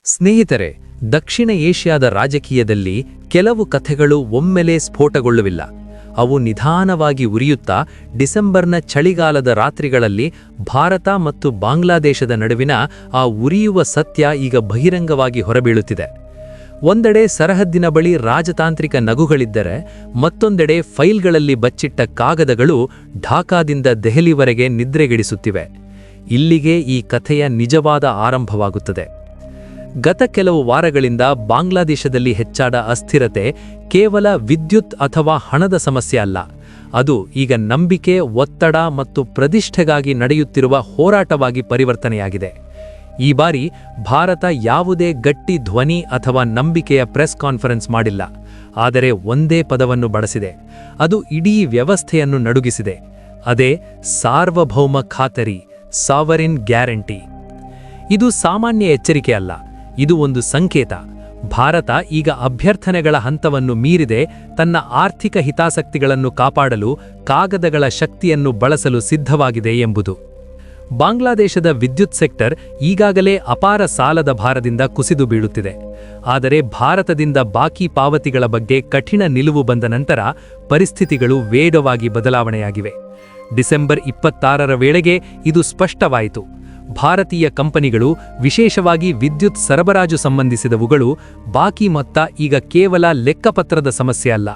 ಸ್ನೇಹಿತರೆ, ದಕ್ಷಿಣ ಏಷ್ಯಾದ ರಾಜಕೀಯದಲ್ಲಿ ಕೆಲವು ಕಥೆಗಳು ಒಮ್ಮೆಲೇ ಸ್ಫೋಟಗೊಳ್ಳುವಿಲ್ಲ. ಅವು ನಿಧಾನವಾಗಿ ಉರಿಯುತ್ತಾ ಡಿಸೆಂಬರ್ನ ಚಳಿಗಾಲದ ರಾತ್ರಿಗಳಲ್ಲಿ ಭಾರತ ಮತ್ತು ಬಾಂಗ್ಲಾದೇಶದ ನಡುವಿನ ಆ ಉರಿಯುವ ಸತ್ಯ ಈಗ ಬಹಿರಂಗವಾಗಿ ಹೊರಬೀಳುತ್ತಿದೆ. ಒಂದೆಡೆ ಸರಹದ್ದಿನ ಬಳಿ ರಾಜತಾಂತ್ರಿಕ ನಗುಗಳಿದ್ದರೆ, ಮತ್ತೊಂದೆಡೆ ಫೈಲ್ಗಳಲ್ಲಿ ಬಚ್ಚಿಟ್ಟ ಕಾಗದಗಳು ಢಾಕಾದಿಂದ ದೆಹಲಿವರೆಗೆ ನಿದ್ರೆಗೆಡಿಸುತ್ತಿವೆ. ಇಲ್ಲಿಗೆ ಈ ಕಥೆಯ ನಿಜವಾದ ಆರಂಭವಾಗುತ್ತದೆ. ಗತ ಕೆಲವು ವಾರಗಳಿಂದ ಬಾಂಗ್ಲಾದೇಶದಲ್ಲಿ ಹೆಚ್ಚಾದ ಅಸ್ಥಿರತೆ ಕೇವಲ ವಿದ್ಯುತ್ ಅಥವಾ ಹಣದ ಸಮಸ್ಯೆ ಅಲ್ಲ. ಅದು ಈಗ ನಂಬಿಕೆ, ಒತ್ತಡ ಮತ್ತು ಪ್ರತಿಷ್ಠೆಗಾಗಿ ನಡೆಯುತ್ತಿರುವ ಹೋರಾಟವಾಗಿ ಪರಿವರ್ತನೆಯಾಗಿದೆ. ಈ ಬಾರಿ ಭಾರತ ಯಾವುದೇ ಗಟ್ಟಿ ಧ್ವನಿ ಅಥವಾ ನಂಬಿಕೆಯ ಪ್ರೆಸ್ ಕಾನ್ಫರೆನ್ಸ್ ಮಾಡಿಲ್ಲ, ಆದರೆ ಒಂದೇ ಪದವನ್ನು ಬಳಸಿದೆ. ಅದು ಇಡೀ ವ್ಯವಸ್ಥೆಯನ್ನು ನಡುಗಿಸಿದೆ. ಅದೇ ಸಾರ್ವಭೌಮ ಖಾತರಿ, ಸಾವರಿನ್ ಗ್ಯಾರಂಟಿ. ಇದು ಸಾಮಾನ್ಯ ಎಚ್ಚರಿಕೆ ಅಲ್ಲ, ಇದು ಒಂದು ಸಂಕೇತ. ಭಾರತ ಈಗ ಅಭ್ಯರ್ಥನೆಗಳ ಹಂತವನ್ನು ಮೀರಿದೆ, ತನ್ನ ಆರ್ಥಿಕ ಹಿತಾಸಕ್ತಿಗಳನ್ನು ಕಾಪಾಡಲು ಕಾಗದಗಳ ಶಕ್ತಿಯನ್ನು ಬಳಸಲು ಸಿದ್ಧವಾಗಿದೆ ಎಂಬುದು. ಬಾಂಗ್ಲಾದೇಶದ ವಿದ್ಯುತ್ ಸೆಕ್ಟರ್ ಈಗಾಗಲೇ ಅಪಾರ ಸಾಲದ ಭಾರದಿಂದ ಕುಸಿದು ಬೀಳುತ್ತಿದೆ. ಆದರೆ ಭಾರತದಿಂದ ಬಾಕಿ ಪಾವತಿಗಳ ಬಗ್ಗೆ ಕಠಿಣ ನಿಲುವು ಬಂದ ನಂತರ ಪರಿಸ್ಥಿತಿಗಳು ವೇಗವಾಗಿ ಬದಲಾವಣೆಯಾಗಿವೆ. ಡಿಸೆಂಬರ್ 26ರ ವೇಳೆಗೆ ಇದು ಸ್ಪಷ್ಟವಾಯಿತು. ಭಾರತೀಯ ಕಂಪನಿಗಳು, ವಿಶೇಷವಾಗಿ ವಿದ್ಯುತ್ ಸರಬರಾಜು ಸಂಬಂಧಿಸಿದವುಗಳು, ಬಾಕಿ ಮೊತ್ತ ಈಗ ಕೇವಲ ಲೆಕ್ಕಪತ್ರದ ಸಮಸ್ಯೆ ಅಲ್ಲ.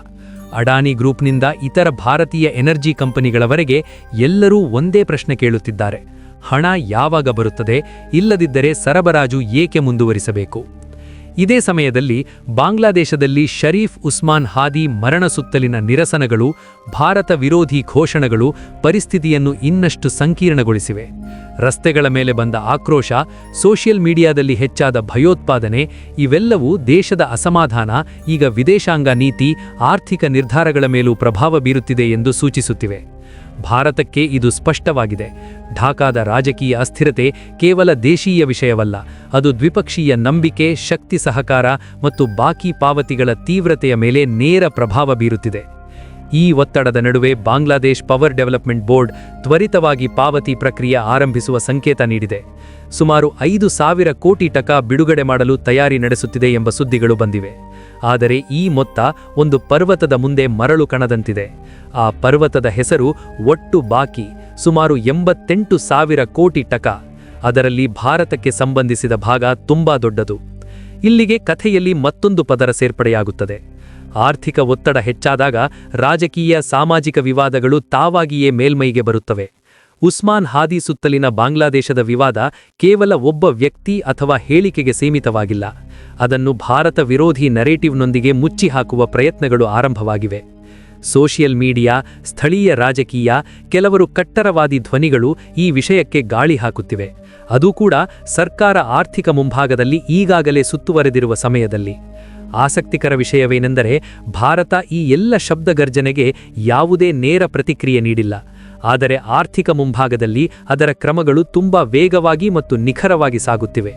ಅಡಾನಿ ಗ್ರೂಪ್ನಿಂದ ಇತರ ಭಾರತೀಯ ಎನರ್ಜಿ ಕಂಪನಿಗಳವರೆಗೆ ಎಲ್ಲರೂ ಒಂದೇ ಪ್ರಶ್ನೆ ಕೇಳುತ್ತಿದ್ದಾರೆ: ಹಣ ಯಾವಾಗ ಬರುತ್ತದೆ? ಇಲ್ಲದಿದ್ದರೆ ಸರಬರಾಜು ಏಕೆ ಮುಂದುವರಿಸಬೇಕು? ಇದೇ ಸಮಯದಲ್ಲಿ ಬಾಂಗ್ಲಾದೇಶದಲ್ಲಿ ಶರೀಫ್ ಉಸ್ಮಾನ್ ಹಾದಿ ಮರಣ ಸುತ್ತಲಿನ ನಿರಸನಗಳು, ಭಾರತ ವಿರೋಧಿ ಘೋಷಣೆಗಳು ಪರಿಸ್ಥಿತಿಯನ್ನು ಇನ್ನಷ್ಟು ಸಂಕೀರ್ಣಗೊಳಿಸಿವೆ. ರಸ್ತೆಗಳ ಮೇಲೆ ಬಂದ ಆಕ್ರೋಶ, ಸೋಷಿಯಲ್ ಮೀಡಿಯಾದಲ್ಲಿ ಹೆಚ್ಚಾದ ಭಯೋತ್ಪಾದನೆ, ಇವೆಲ್ಲವೂ ದೇಶದ ಅಸಮಾಧಾನ ಈಗ ವಿದೇಶಾಂಗ ನೀತಿ, ಆರ್ಥಿಕ ನಿರ್ಧಾರಗಳ ಮೇಲೂ ಪ್ರಭಾವ ಬೀರುತ್ತಿದೆ ಎಂದು ಸೂಚಿಸುತ್ತಿವೆ. ಭಾರತಕ್ಕೆ ಇದು ಸ್ಪಷ್ಟವಾಗಿದೆ. ಢಾಕಾದ ರಾಜಕೀಯ ಅಸ್ಥಿರತೆ ಕೇವಲ ದೇಶೀಯ ವಿಷಯವಲ್ಲ, ಅದು ದ್ವಿಪಕ್ಷೀಯ ನಂಬಿಕೆ, ಶಕ್ತಿ ಸಹಕಾರ ಮತ್ತು ಬಾಕಿ ಪಾವತಿಗಳ ತೀವ್ರತೆಯ ಮೇಲೆ ನೇರ ಪ್ರಭಾವ ಬೀರುತ್ತಿದೆ. ಈ ಒತ್ತಡದ ನಡುವೆ ಬಾಂಗ್ಲಾದೇಶ್ ಪವರ್ ಡೆವಲಪ್ಮೆಂಟ್ ಬೋರ್ಡ್ ತ್ವರಿತವಾಗಿ ಪಾವತಿ ಪ್ರಕ್ರಿಯೆ ಆರಂಭಿಸುವ ಸಂಕೇತ ನೀಡಿದೆ. ಸುಮಾರು 5,000 ಕೋಟಿ ಟಕ ಬಿಡುಗಡೆ ಮಾಡಲು ತಯಾರಿ ನಡೆಸುತ್ತಿದೆ ಎಂಬ ಸುದ್ದಿಗಳು ಬಂದಿವೆ. ಆದರೆ ಈ ಮೊತ್ತ ಒಂದು ಪರ್ವತದ ಮುಂದೆ ಮರಳು ಕಣದಂತಿದೆ. ಆ ಪರ್ವತದ ಹೆಸರು ಒಟ್ಟು ಬಾಕಿ, ಸುಮಾರು 88,000 ಕೋಟಿ ಟಕ. ಅದರಲ್ಲಿ ಭಾರತಕ್ಕೆ ಸಂಬಂಧಿಸಿದ ಭಾಗ ತುಂಬಾ ದೊಡ್ಡದು. ಇಲ್ಲಿಗೆ ಕಥೆಯಲ್ಲಿ ಮತ್ತೊಂದು ಪದರ ಸೇರ್ಪಡೆಯಾಗುತ್ತದೆ. ಆರ್ಥಿಕ ಒತ್ತಡ ಹೆಚ್ಚಾದಾಗ ರಾಜಕೀಯ, ಸಾಮಾಜಿಕ ವಿವಾದಗಳು ತಾವಾಗಿಯೇ ಮೇಲ್ಮೈಗೆ ಬರುತ್ತವೆ. ಉಸ್ಮಾನ್ ಹಾದಿ ಸುತ್ತಲಿನ ಬಾಂಗ್ಲಾದೇಶದ ವಿವಾದ ಕೇವಲ ಒಬ್ಬ ವ್ಯಕ್ತಿ ಅಥವಾ ಹೇಳಿಕೆಗೆ ಸೀಮಿತವಾಗಿಲ್ಲ. ಅದನ್ನು ಭಾರತ ವಿರೋಧಿ ನರೇಟಿವ್ನೊಂದಿಗೆ ಮುಚ್ಚಿಹಾಕುವ ಪ್ರಯತ್ನಗಳು ಆರಂಭವಾಗಿವೆ. ಸೋಷಿಯಲ್ ಮೀಡಿಯಾ, ಸ್ಥಳೀಯ ರಾಜಕೀಯ, ಕೆಲವರು ಕಟ್ಟರವಾದಿ ಧ್ವನಿಗಳು ಈ ವಿಷಯಕ್ಕೆ ಗಾಳಿ ಹಾಕುತ್ತಿವೆ. ಅದೂ ಕೂಡ ಸರ್ಕಾರ ಆರ್ಥಿಕ ಮುಂಭಾಗದಲ್ಲಿ ಈಗಾಗಲೇ ಸುತ್ತುವರೆದಿರುವ ಸಮಯದಲ್ಲಿ. ಆಸಕ್ತಿಕರ ವಿಷಯವೇನೆಂದರೆ, ಭಾರತ ಈ ಎಲ್ಲ ಶಬ್ದಗರ್ಜನೆಗೆ ಯಾವುದೇ ನೇರ ಪ್ರತಿಕ್ರಿಯೆ ನೀಡಿಲ್ಲ. ಆದರೆ ಆರ್ಥಿಕ ಮುಂಭಾಗದಲ್ಲಿ ಅದರ ಕ್ರಮಗಳು ತುಂಬಾ ವೇಗವಾಗಿ ಮತ್ತು ನಿಖರವಾಗಿ ಸಾಗುತ್ತಿವೆ.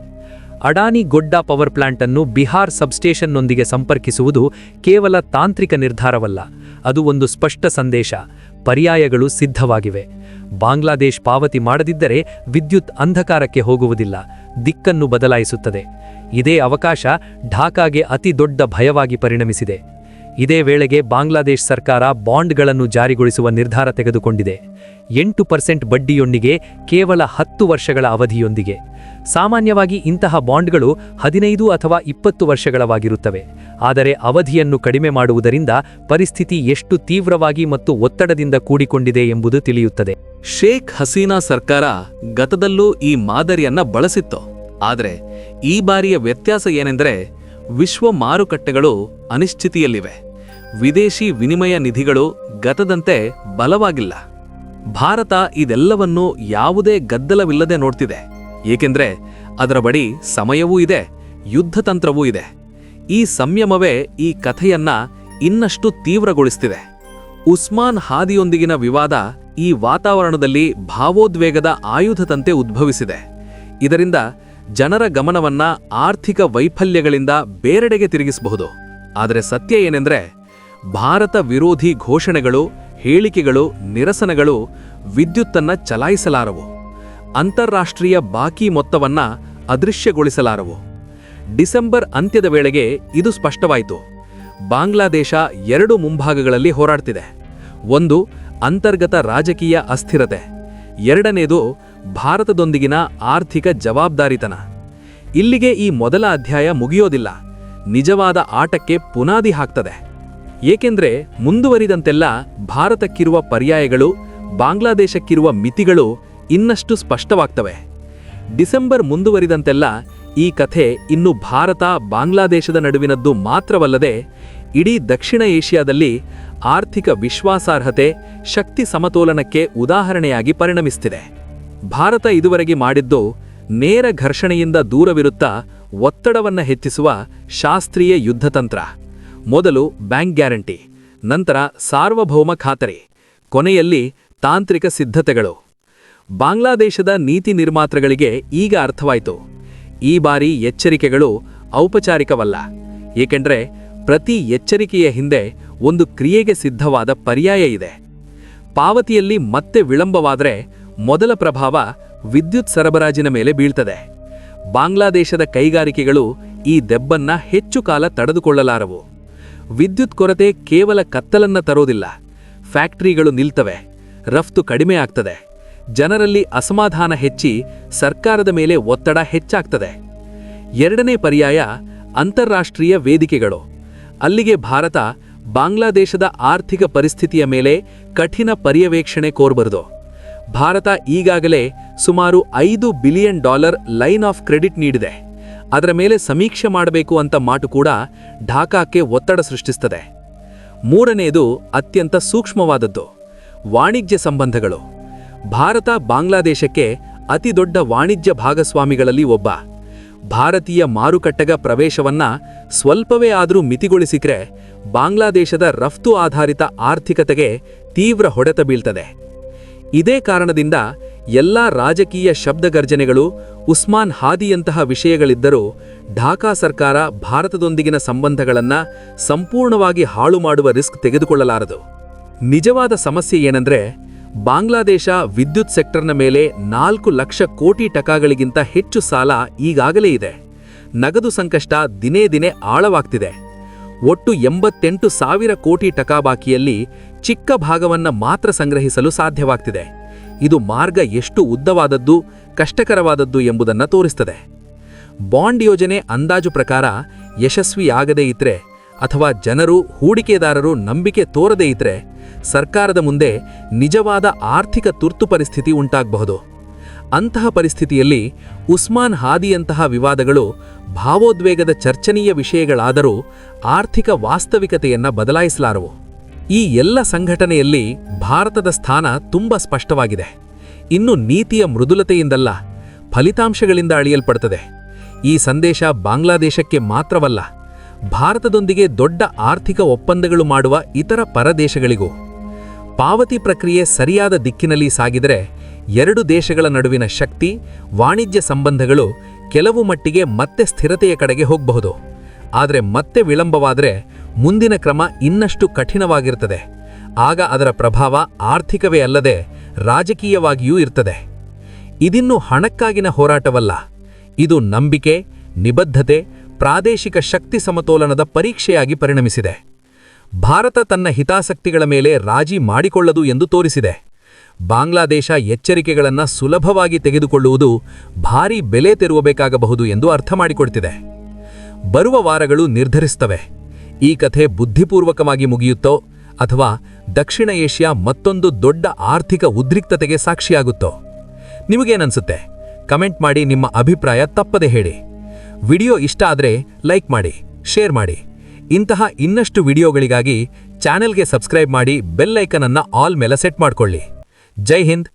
ಅಡಾನಿ ಗೊಡ್ಡಾ ಪವರ್ ಪ್ಲಾಂಟ್ ಅನ್ನು ಬಿಹಾರ್ ಸಬ್ಸ್ಟೇಷನ್ನೊಂದಿಗೆ ಸಂಪರ್ಕಿಸುವುದು ಕೇವಲ ತಾಂತ್ರಿಕ ನಿರ್ಧಾರವಲ್ಲ, ಅದು ಒಂದು ಸ್ಪಷ್ಟ ಸಂದೇಶ. ಪರ್ಯಾಯಗಳು ಸಿದ್ಧವಾಗಿವೆ. ಬಾಂಗ್ಲಾದೇಶ್ ಪಾವತಿ ಮಾಡದಿದ್ದರೆ ವಿದ್ಯುತ್ ಅಂಧಕಾರಕ್ಕೆ ಹೋಗುವುದಿಲ್ಲ, ದಿಕ್ಕನ್ನು ಬದಲಾಯಿಸುತ್ತದೆ. ಇದೇ ಅವಕಾಶ ಢಾಕಾಗೆ ಅತಿ ದೊಡ್ಡ ಭಯವಾಗಿ ಪರಿಣಮಿಸಿದೆ. ಇದೇ ವೇಳೆಗೆ ಬಾಂಗ್ಲಾದೇಶ್ ಸರ್ಕಾರ ಬಾಂಡ್ಗಳನ್ನು ಜಾರಿಗೊಳಿಸುವ ನಿರ್ಧಾರ ತೆಗೆದುಕೊಂಡಿದೆ. 8% ಬಡ್ಡಿಯೊಂದಿಗೆ, ಕೇವಲ 10 ವರ್ಷಗಳ ಅವಧಿಯೊಂದಿಗೆ. ಸಾಮಾನ್ಯವಾಗಿ ಇಂತಹ ಬಾಂಡ್ಗಳು 15 ಅಥವಾ 20 ವರ್ಷಗಳವಾಗಿರುತ್ತವೆ. ಆದರೆ ಅವಧಿಯನ್ನು ಕಡಿಮೆ ಮಾಡುವುದರಿಂದ ಪರಿಸ್ಥಿತಿ ಎಷ್ಟು ತೀವ್ರವಾಗಿ ಮತ್ತು ಒತ್ತಡದಿಂದ ಕೂಡಿಕೊಂಡಿದೆ ಎಂಬುದು ತಿಳಿಯುತ್ತದೆ. ಶೇಖ್ ಹಸೀನಾ ಸರ್ಕಾರ ಗತದಲ್ಲೂ ಈ ಮಾದರಿಯನ್ನ ಬಳಸಿತ್ತು. ಆದರೆ ಈ ಬಾರಿಯ ವ್ಯತ್ಯಾಸ ಏನೆಂದರೆ, ವಿಶ್ವ ಮಾರುಕಟ್ಟೆಗಳು ಅನಿಶ್ಚಿತಿಯಲ್ಲಿವೆ. ವಿದೇಶಿ ವಿನಿಮಯ ನಿಧಿಗಳು ಗತದಂತೆ ಬಲವಾಗಿಲ್ಲ. ಭಾರತ ಇದೆಲ್ಲವನ್ನೂ ಯಾವುದೇ ಗದ್ದಲವಿಲ್ಲದೆ ನೋಡ್ತಿದೆ, ಏಕೆಂದರೆ ಅದರ ಬಳಿ ಸಮಯವೂ ಇದೆ, ಯುದ್ಧತಂತ್ರವೂ ಇದೆ. ಈ ಸಂಯಮವೇ ಈ ಕಥೆಯನ್ನ ಇನ್ನಷ್ಟು ತೀವ್ರಗೊಳಿಸ್ತಿದೆ. ಉಸ್ಮಾನ್ ಹಾದಿಯೊಂದಿಗಿನ ವಿವಾದ ಈ ವಾತಾವರಣದಲ್ಲಿ ಭಾವೋದ್ವೇಗದ ಆಯುಧದಂತೆ ಉದ್ಭವಿಸಿದೆ. ಇದರಿಂದ ಜನರ ಗಮನವನ್ನ ಆರ್ಥಿಕ ವೈಫಲ್ಯಗಳಿಂದ ಬೇರೆಡೆಗೆ ತಿರುಗಿಸಬಹುದು. ಆದರೆ ಸತ್ಯ ಏನೆಂದರೆ, ಭಾರತ ವಿರೋಧಿ ಘೋಷಣೆಗಳು, ಹೇಳಿಕೆಗಳು, ನಿರಸನಗಳು ವಿದ್ಯುತ್ತನ್ನ ಚಲಾಯಿಸಲಾರವು. ಅಂತಾರಾಷ್ಟ್ರೀಯ ಬಾಕಿ ಮೊತ್ತವನ್ನ ಅದೃಶ್ಯಗೊಳಿಸಲಾರವು. ಡಿಸೆಂಬರ್ ಅಂತ್ಯದ ವೇಳೆಗೆ ಇದು ಸ್ಪಷ್ಟವಾಯಿತು. ಬಾಂಗ್ಲಾದೇಶ 2 ಮುಂಭಾಗಗಳಲ್ಲಿ ಹೋರಾಡ್ತಿದೆ. ಒಂದು, ಅಂತರ್ಗತ ರಾಜಕೀಯ ಅಸ್ಥಿರತೆ. ಎರಡನೇದು, ಭಾರತದೊಂದಿಗಿನ ಆರ್ಥಿಕ ಜವಾಬ್ದಾರಿತನ. ಇಲ್ಲಿಗೆ ಈ ಮೊದಲ ಅಧ್ಯಾಯ ಮುಗಿಯೋದಿಲ್ಲ. ನಿಜವಾದ ಆಟಕ್ಕೆ ಪುನಾದಿ ಹಾಕ್ತದೆ. ಏಕೆಂದ್ರೆ ಮುಂದುವರಿದಂತೆಲ್ಲ ಭಾರತಕ್ಕಿರುವ ಪರ್ಯಾಯಗಳು, ಬಾಂಗ್ಲಾದೇಶಕ್ಕಿರುವ ಮಿತಿಗಳು ಇನ್ನಷ್ಟು ಸ್ಪಷ್ಟವಾಗ್ತವೆ. ಡಿಸೆಂಬರ್ ಮುಂದುವರಿದಂತೆಲ್ಲ ಈ ಕಥೆ ಇನ್ನು ಭಾರತ ಬಾಂಗ್ಲಾದೇಶದ ನಡುವಿನದ್ದು ಮಾತ್ರವಲ್ಲದೆ ಇಡೀ ದಕ್ಷಿಣ ಏಷ್ಯಾದಲ್ಲಿ ಆರ್ಥಿಕ ವಿಶ್ವಾಸಾರ್ಹತೆ, ಶಕ್ತಿ ಸಮತೋಲನಕ್ಕೆ ಉದಾಹರಣೆಯಾಗಿ ಪರಿಣಮಿಸ್ತಿದೆ. ಭಾರತ ಇದುವರೆಗೆ ಮಾಡಿದ್ದು ನೇರ ಘರ್ಷಣೆಯಿಂದ ದೂರವಿರುತ್ತಾ ಒತ್ತಡವನ್ನ ಹೆಚ್ಚಿಸುವ ಶಾಸ್ತ್ರೀಯ ಯುದ್ಧತಂತ್ರ. ಮೊದಲು ಬ್ಯಾಂಕ್ ಗ್ಯಾರಂಟಿ, ನಂತರ ಸಾರ್ವಭೌಮ ಖಾತರಿ, ಕೊನೆಯಲ್ಲಿ ತಾಂತ್ರಿಕ ಸಿದ್ಧತೆಗಳು. ಬಾಂಗ್ಲಾದೇಶದ ನೀತಿ ನಿರ್ಮಾತೃಗಳಿಗೆ ಈಗ ಅರ್ಥವಾಯಿತು, ಈ ಬಾರಿ ಎಚ್ಚರಿಕೆಗಳು ಔಪಚಾರಿಕವಲ್ಲ. ಏಕೆಂದರೆ ಪ್ರತಿ ಎಚ್ಚರಿಕೆಯ ಹಿಂದೆ ಒಂದು ಕ್ರಿಯೆಗೆ ಸಿದ್ಧವಾದ ಪರ್ಯಾಯ ಇದೆ. ಪಾವತಿಯಲ್ಲಿ ಮತ್ತೆ ವಿಳಂಬವಾದರೆ ಮೊದಲ ಪ್ರಭಾವ ವಿದ್ಯುತ್ ಸರಬರಾಜಿನ ಮೇಲೆ ಬೀಳ್ತದೆ. ಬಾಂಗ್ಲಾದೇಶದ ಕೈಗಾರಿಕೆಗಳು ಈ ದೆಬ್ಬನ್ನ ಹೆಚ್ಚು ಕಾಲ ತಡೆದುಕೊಳ್ಳಲಾರವು. ವಿದ್ಯುತ್ ಕೊರತೆ ಕೇವಲ ಕತ್ತಲನ್ನ ತರೋದಿಲ್ಲ, ಫ್ಯಾಕ್ಟರಿಗಳು ನಿಲ್ತವೆ, ರಫ್ತು ಕಡಿಮೆ ಆಗ್ತದೆ, ಜನರಲ್ಲಿ ಅಸಮಾಧಾನ ಹೆಚ್ಚಿ ಸರ್ಕಾರದ ಮೇಲೆ ಒತ್ತಡ ಹೆಚ್ಚಾಗ್ತದೆ. ಎರಡನೇ ಪರ್ಯಾಯ ಅಂತಾರಾಷ್ಟ್ರೀಯ ವೇದಿಕೆಗಳು. ಅಲ್ಲಿಗೆ ಭಾರತ ಬಾಂಗ್ಲಾದೇಶದ ಆರ್ಥಿಕ ಪರಿಸ್ಥಿತಿಯ ಮೇಲೆ ಕಠಿಣ ಪರ್ಯವೇಕ್ಷಣೆ ಕೋರಬಾರದು. ಭಾರತ ಈಗಾಗಲೇ ಸುಮಾರು $5 ಬಿಲಿಯನ್ ಲೈನ್ ಆಫ್ ಕ್ರೆಡಿಟ್ ನೀಡಿದೆ. ಅದರ ಮೇಲೆ ಸಮೀಕ್ಷೆ ಮಾಡಬೇಕು ಅಂತ ಮಾತು ಕೂಡ ಢಾಕಾಕ್ಕೆ ಒತ್ತಡ ಸೃಷ್ಟಿಸುತ್ತದೆ. ಮೂರನೆಯದು ಅತ್ಯಂತ ಸೂಕ್ಷ್ಮವಾದದ್ದು, ವಾಣಿಜ್ಯ ಸಂಬಂಧಗಳು. ಭಾರತ ಬಾಂಗ್ಲಾದೇಶಕ್ಕೆ ಅತಿದೊಡ್ಡ ವಾಣಿಜ್ಯ ಭಾಗಸ್ವಾಮಿಗಳಲ್ಲಿ ಒಬ್ಬ. ಭಾರತೀಯ ಮಾರುಕಟ್ಟೆಗ ಪ್ರವೇಶವನ್ನ ಸ್ವಲ್ಪವೇ ಆದರೂ ಮಿತಿಗೊಳಿಸಿಕ್ರೆ ಬಾಂಗ್ಲಾದೇಶದ ರಫ್ತು ಆಧಾರಿತ ಆರ್ಥಿಕತೆಗೆ ತೀವ್ರ ಹೊಡೆತ ಬೀಳ್ತದೆ. ಇದೇ ಕಾರಣದಿಂದ ಎಲ್ಲಾ ರಾಜಕೀಯ ಶಬ್ದಗರ್ಜನೆಗಳು, ಉಸ್ಮಾನ್ ಹಾದಿಯಂತಹ ವಿಷಯಗಳಿದ್ದರೂ ಢಾಕಾ ಸರ್ಕಾರ ಭಾರತದೊಂದಿಗಿನ ಸಂಬಂಧಗಳನ್ನು ಸಂಪೂರ್ಣವಾಗಿ ಹಾಳು ಮಾಡುವ ರಿಸ್ಕ್ ತೆಗೆದುಕೊಳ್ಳಲಾರದು. ನಿಜವಾದ ಸಮಸ್ಯೆ ಏನಂದ್ರೆ, ಬಾಂಗ್ಲಾದೇಶ ವಿದ್ಯುತ್ ಸೆಕ್ಟರ್ನ ಮೇಲೆ 4 ಲಕ್ಷ ಕೋಟಿ ಟಕಾಗಳಿಗಿಂತ ಹೆಚ್ಚು ಸಾಲ ಈಗಾಗಲೇ ಇದೆ. ನಗದು ಸಂಕಷ್ಟ ದಿನೇ ದಿನೇ ಆಳವಾಗ್ತಿದೆ. ಒಟ್ಟು 88,000 ಕೋಟಿ ಟಕಾ ಬಾಕಿಯಲ್ಲಿ ಚಿಕ್ಕ ಭಾಗವನ್ನ ಮಾತ್ರ ಸಂಗ್ರಹಿಸಲು ಸಾಧ್ಯವಾಗ್ತಿದೆ. ಇದು ಮಾರ್ಗ ಎಷ್ಟು ಉದ್ದವಾದದ್ದು, ಕಷ್ಟಕರವಾದದ್ದು ಎಂಬುದನ್ನು ತೋರಿಸ್ತದೆ. ಬಾಂಡ್ ಯೋಜನೆ ಅಂದಾಜು ಪ್ರಕಾರ ಯಶಸ್ವಿಯಾಗದೇ ಇದ್ರೆ ಅಥವಾ ಜನರು, ಹೂಡಿಕೆದಾರರು ನಂಬಿಕೆ ತೋರದೇ ಇದ್ರೆ ಸರ್ಕಾರದ ಮುಂದೆ ನಿಜವಾದ ಆರ್ಥಿಕ ತುರ್ತು ಪರಿಸ್ಥಿತಿ ಉಂಟಾಗಬಹುದು. ಅಂತಹ ಪರಿಸ್ಥಿತಿಯಲ್ಲಿ ಉಸ್ಮಾನ್ ಹಾದಿಯಂತಹ ವಿವಾದಗಳು ಭಾವೋದ್ವೇಗದ ಚರ್ಚನೀಯ ವಿಷಯಗಳಾದರೂ ಆರ್ಥಿಕ ವಾಸ್ತವಿಕತೆಯನ್ನ ಬದಲಾಯಿಸಲಾರವು. ಈ ಎಲ್ಲ ಸಂಘಟನೆಯಲ್ಲಿ ಭಾರತದ ಸ್ಥಾನ ತುಂಬ ಸ್ಪಷ್ಟವಾಗಿದೆ. ಇನ್ನು ನೀತಿಯ ಮೃದುಲತೆಯಿಂದಲ್ಲ, ಫಲಿತಾಂಶಗಳಿಂದ ಅಳಿಯಲ್ಪಡುತ್ತದೆ. ಈ ಸಂದೇಶ ಬಾಂಗ್ಲಾದೇಶಕ್ಕೆ ಮಾತ್ರವಲ್ಲ, ಭಾರತದೊಂದಿಗೆ ದೊಡ್ಡ ಆರ್ಥಿಕ ಒಪ್ಪಂದಗಳು ಮಾಡುವ ಇತರ ಪರದೇಶಗಳಿಗೂ. ಪಾವತಿ ಪ್ರಕ್ರಿಯೆ ಸರಿಯಾದ ದಿಕ್ಕಿನಲ್ಲಿ ಸಾಗಿದರೆ 2 ದೇಶಗಳ ನಡುವಿನ ಶಕ್ತಿ, ವಾಣಿಜ್ಯ ಸಂಬಂಧಗಳು ಕೆಲವು ಮಟ್ಟಿಗೆ ಮತ್ತೆ ಸ್ಥಿರತೆಯ ಕಡೆಗೆ ಹೋಗಬಹುದು. ಆದರೆ ಮತ್ತೆ ವಿಳಂಬವಾದರೆ ಮುಂದಿನ ಕ್ರಮ ಇನ್ನಷ್ಟು ಕಠಿಣವಾಗಿರುತ್ತದೆ. ಆಗ ಅದರ ಪ್ರಭಾವ ಆರ್ಥಿಕವೇ ಅಲ್ಲದೆ ರಾಜಕೀಯವಾಗಿಯೂ ಇರ್ತದೆ. ಇದಿನ್ನು ಹಣಕ್ಕಾಗಿನ ಹೋರಾಟವಲ್ಲ, ಇದು ನಂಬಿಕೆ, ನಿಬದ್ಧತೆ, ಪ್ರಾದೇಶಿಕ ಶಕ್ತಿ ಸಮತೋಲನದ ಪರೀಕ್ಷೆಯಾಗಿ ಪರಿಣಮಿಸಿದೆ. ಭಾರತ ತನ್ನ ಹಿತಾಸಕ್ತಿಗಳ ಮೇಲೆ ರಾಜಿ ಮಾಡಿಕೊಳ್ಳದು ಎಂದು ತೋರಿಸಿದೆ. ಬಾಂಗ್ಲಾದೇಶ ಎಚ್ಚರಿಕೆಗಳನ್ನು ಸುಲಭವಾಗಿ ತೆಗೆದುಕೊಳ್ಳುವುದು ಭಾರೀ ಬೆಲೆ ತೆರವಬೇಕಾಗಬಹುದು ಎಂದು ಅರ್ಥ ಮಾಡಿಕೊಡ್ತಿದೆ. ಬರುವ ವಾರಗಳು ನಿರ್ಧರಿಸುತ್ತವೆ, ಈ ಕಥೆ ಬುದ್ಧಿಪೂರ್ವಕವಾಗಿ ಮುಗಿಯುತ್ತೋ ಅಥವಾ ದಕ್ಷಿಣ ಏಷ್ಯಾ ಮತ್ತೊಂದು ದೊಡ್ಡ ಆರ್ಥಿಕ ಉದ್ರಿಕ್ತತೆಗೆ ಸಾಕ್ಷಿಯಾಗುತ್ತೋ. ನಿಮಗೇನನ್ಸುತ್ತೆ? ಕಮೆಂಟ್ ಮಾಡಿ, ನಿಮ್ಮ ಅಭಿಪ್ರಾಯ ತಪ್ಪದೆ ಹೇಳಿ. ವಿಡಿಯೋ ಇಷ್ಟ ಆದರೆ ಲೈಕ್ ಮಾಡಿ, ಶೇರ್ ಮಾಡಿ. ಇಂತಹ ಇನ್ನಷ್ಟು ವಿಡಿಯೋಗಳಿಗಾಗಿ ಚಾನೆಲ್ಗೆ ಸಬ್ಸ್ಕ್ರೈಬ್ ಮಾಡಿ, ಬೆಲ್ ಐಕನ್ ಅನ್ನು ಆಲ್ ಮೇಲೆ ಸೆಟ್ ಮಾಡಿಕೊಳ್ಳಿ. ಜೈ ಹಿಂದ್,